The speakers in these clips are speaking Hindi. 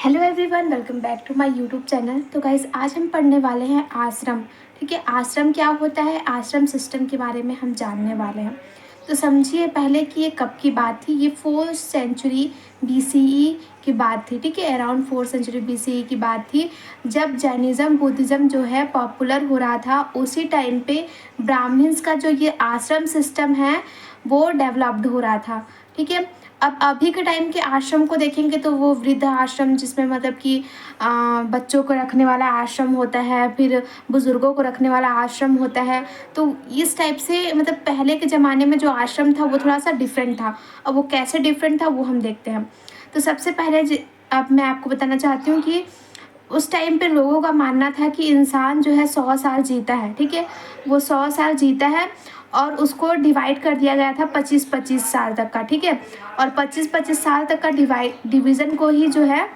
Hello everyone, welcome back to my YouTube channel. तो गाइज़, आज हम पढ़ने वाले हैं आश्रम। ठीक है, आश्रम क्या होता है, आश्रम सिस्टम के बारे में हम जानने वाले हैं। तो समझिए पहले कि ये कब की बात थी। ये 4th सेंचुरी BCE की बात थी। ठीक है, अराउंड 4th सेंचुरी BCE की बात थी, जब जैनिज़्म बुद्धिज़्म जो है पॉपुलर हो रहा था। उसी टाइम पे ब्राह्मण्स का जो ये आश्रम सिस्टम है वो डेवलप्ड हो रहा था। ठीक है, अब अभी के टाइम के आश्रम को देखेंगे तो वो वृद्ध आश्रम, जिसमें मतलब कि बच्चों को रखने वाला आश्रम होता है, फिर बुज़ुर्गों को रखने वाला आश्रम होता है। तो इस टाइप से मतलब पहले के ज़माने में जो आश्रम था वो थोड़ा सा डिफरेंट था। अब वो कैसे डिफरेंट था वो हम देखते हैं। तो सबसे पहले अब मैं आपको बताना चाहती हूँ कि उस टाइम पे लोगों का मानना था कि इंसान जो है 100 साल जीता है। ठीक है, वो 100 साल जीता है और उसको डिवाइड कर दिया गया था 25-25 साल तक का। ठीक है, और 25-25 साल तक का डिवीज़न को ही जो है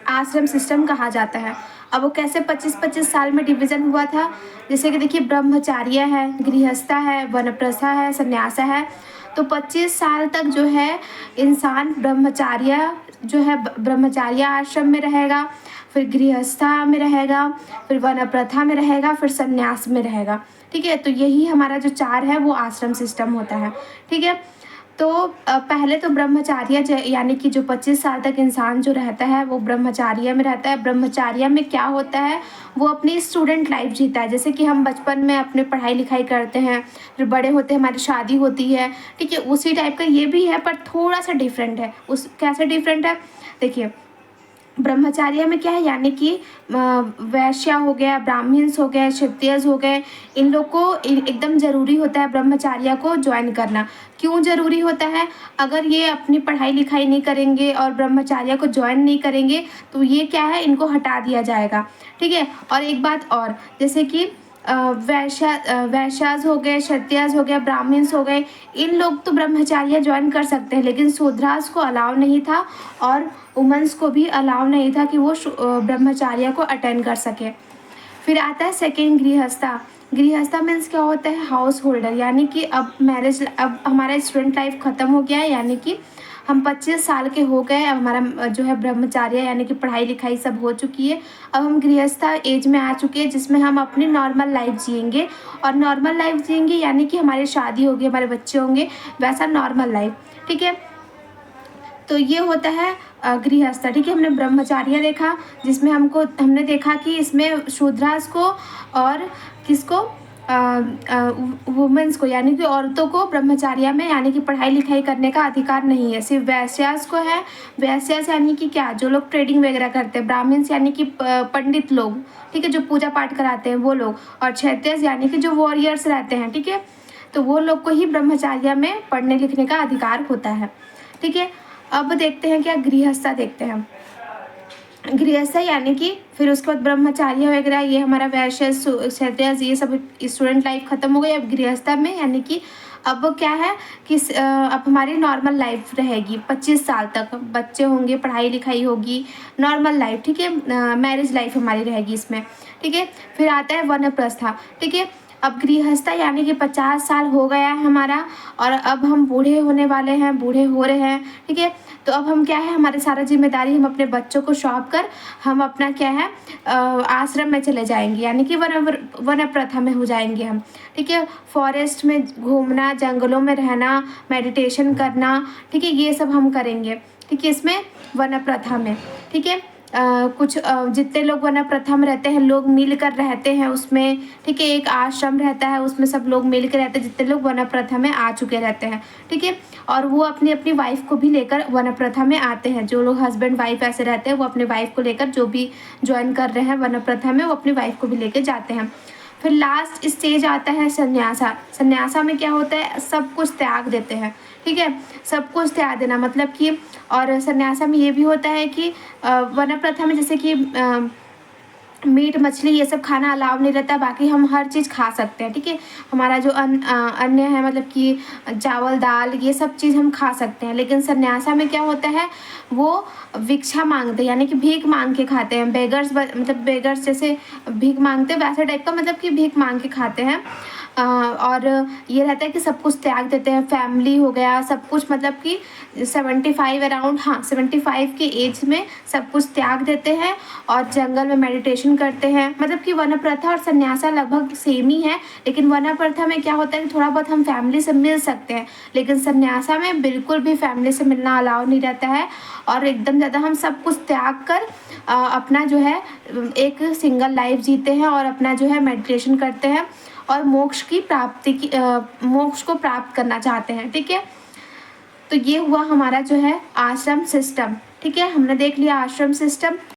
आश्रम सिस्टम कहा जाता है। अब वो कैसे 25-25 साल में डिवीज़न हुआ था, जैसे कि देखिए ब्रह्मचार्य है, गृहस्था है, वनप्रस्था है, संन्यासा है। तो 25 साल तक जो है इंसान ब्रह्मचार्य जो है ब्रह्मचार्य आश्रम में रहेगा, फिर गृहस्था में रहेगा, फिर वनप्रथा में रहेगा, फिर संन्यास में रहेगा। ठीक है, तो यही हमारा जो 4 है वो आश्रम सिस्टम होता है। ठीक है, तो पहले तो ब्रह्मचार्य यानी कि जो 25 साल तक इंसान जो रहता है वो ब्रह्मचार्य में रहता है। ब्रह्मचार्य में क्या होता है, वो अपनी स्टूडेंट लाइफ जीता है। जैसे कि हम बचपन में अपने पढ़ाई लिखाई करते हैं, फिर बड़े होते हैं हमारी शादी होती है। ठीक है, उसी टाइप का ये भी है, पर थोड़ा सा डिफरेंट है। उस कैसे डिफरेंट है, देखिए ब्रह्मचार्य में क्या है, यानी कि वैश्य हो गया, ब्राह्मण्स हो गए, क्षत्रियज हो गए, इन लोग को एकदम ज़रूरी होता है ब्रह्मचार्य को ज्वाइन करना। क्यों ज़रूरी होता है, अगर ये अपनी पढ़ाई लिखाई नहीं करेंगे और ब्रह्मचार्य को ज्वाइन नहीं करेंगे तो ये क्या है, इनको हटा दिया जाएगा। ठीक है, और एक बात और, जैसे कि वैश्यास हो गए, क्षत्रियास हो गए, ब्राह्मण्स हो गए, इन लोग तो ब्रह्मचार्य ज्वाइन कर सकते हैं, लेकिन शूद्रास को अलाउ नहीं था और वुमेंस को भी अलाउ नहीं था कि वो ब्रह्मचार्य को अटेंड कर सके। फिर आता है सेकेंड गृहस्था। गृहस्था मीन्स क्या होता है, हाउस होल्डर, यानी कि अब हमारा स्टूडेंट लाइफ ख़त्म हो गया है, यानी कि हम 25 साल के हो गए। अब हमारा जो है ब्रह्मचार्य यानी कि पढ़ाई लिखाई सब हो चुकी है। अब हम गृहस्था एज में आ चुके हैं, जिसमें हम अपनी नॉर्मल लाइफ जिएंगे। और नॉर्मल लाइफ जिएंगे यानी कि हमारी शादी होगी, हमारे बच्चे होंगे, वैसा नॉर्मल लाइफ। ठीक है, तो ये होता है गृहस्थ। ठीक है, हमने ब्रह्मचार्य देखा, जिसमें हमने देखा कि इसमें शूद्रास को और किसको, वुमेन्स को, यानी कि औरतों को ब्रह्मचार्य में यानी कि पढ़ाई लिखाई करने का अधिकार नहीं है, सिर्फ वैश्यास को है। वैश्यास यानी कि क्या, जो लोग ट्रेडिंग वगैरह करते हैं। ब्राह्मण्स यानी कि पंडित लोग, ठीक है, जो पूजा पाठ कराते हैं वो लोग। और क्षत्रिय यानी कि जो वॉरियर्स रहते हैं। ठीक है, तो वो लोग को ही ब्रह्मचार्य में पढ़ने लिखने का अधिकार होता है। ठीक है, अब देखते हैं क्या, गृहस्था देखते हैं। गृहस्थ यानी कि फिर उसके बाद ब्रह्मचार्य वगैरह, ये हमारा वैश्य क्षत्रिय ये सब स्टूडेंट लाइफ खत्म हो गई। अब गृहस्था में यानी कि अब क्या है कि अब हमारी नॉर्मल लाइफ रहेगी 25 साल तक, बच्चे होंगे, पढ़ाई लिखाई होगी, नॉर्मल लाइफ। ठीक है, मैरिज लाइफ हमारी रहेगी इसमें। ठीक है, फिर आता है वनप्रस्था। ठीक है, अब गृहस्था यानी कि 50 साल हो गया है हमारा, और अब हम बूढ़े होने वाले हैं, बूढ़े हो रहे हैं। ठीक है, तो अब हम क्या है, हमारे सारा जिम्मेदारी हम अपने बच्चों को सौंप कर हम अपना क्या है आश्रम में चले जाएंगे, यानी कि वन प्रथा में हो जाएंगे हम। ठीक है, फॉरेस्ट में घूमना, जंगलों में रहना, मेडिटेशन करना, ठीक है, ये सब हम करेंगे। ठीक है, इसमें वन प्रथा में। ठीक है, कुछ जितने लोग वन प्रथा में रहते हैं, लोग मिल कर रहते हैं उसमें। ठीक है, एक आश्रम रहता है, उसमें सब लोग मिल कर रहते हैं, जितने लोग वन प्रथा में आ चुके रहते हैं। ठीक है, और वो अपनी अपनी वाइफ को भी लेकर वन प्रथा में आते हैं। जो लोग हस्बैंड वाइफ ऐसे रहते हैं, वो अपनी वाइफ को लेकर, जो भी ज्वाइन कर रहे हैं वन प्रथा में, वो अपनी वाइफ को भी लेकर जाते हैं। फिर लास्ट स्टेज आता है संन्यासा। संन्यासा में क्या होता है, सब कुछ त्याग देते हैं। ठीक है, सब कुछ त्याग देना मतलब कि, और संन्यासा में ये भी होता है कि वन प्रथा में जैसे कि मीट मछली ये सब खाना अलाउ नहीं रहता, बाकी हम हर चीज़ खा सकते हैं, ठीक है। हमारा जो अन्य है, मतलब कि चावल दाल ये सब चीज़ हम खा सकते हैं। लेकिन सन्यासा में क्या होता है, वो भिक्षा मांगते हैं, यानी कि भीख मांग के खाते हैं। बेगर्स मतलब बेगर्स जैसे भीख मांगते हैं वैसे टाइप का, मतलब कि भीख मांग के खाते हैं। और ये रहता है कि सब कुछ त्याग देते हैं, फैमिली हो गया सब कुछ, मतलब कि 75 अराउंड, हाँ 75 के एज में सब कुछ त्याग देते हैं और जंगल में मेडिटेशन करते हैं। मतलब कि वनप्रथा और सन्यासा लगभग सेम ही है, लेकिन वनप्रथा में क्या होता है कि थोड़ा बहुत हम फैमिली से मिल सकते हैं, लेकिन सन्यासा में बिल्कुल भी फैमिली से मिलना अलाउ नहीं रहता है। और एकदम ज़्यादा हम सब कुछ त्याग कर अपना जो है एक सिंगल लाइफ जीते हैं और अपना जो है मेडिटेशन करते हैं और मोक्ष को प्राप्त करना चाहते हैं, ठीक है। तो ये हुआ हमारा जो है आश्रम सिस्टम, ठीक है। हमने देख लिया आश्रम सिस्टम।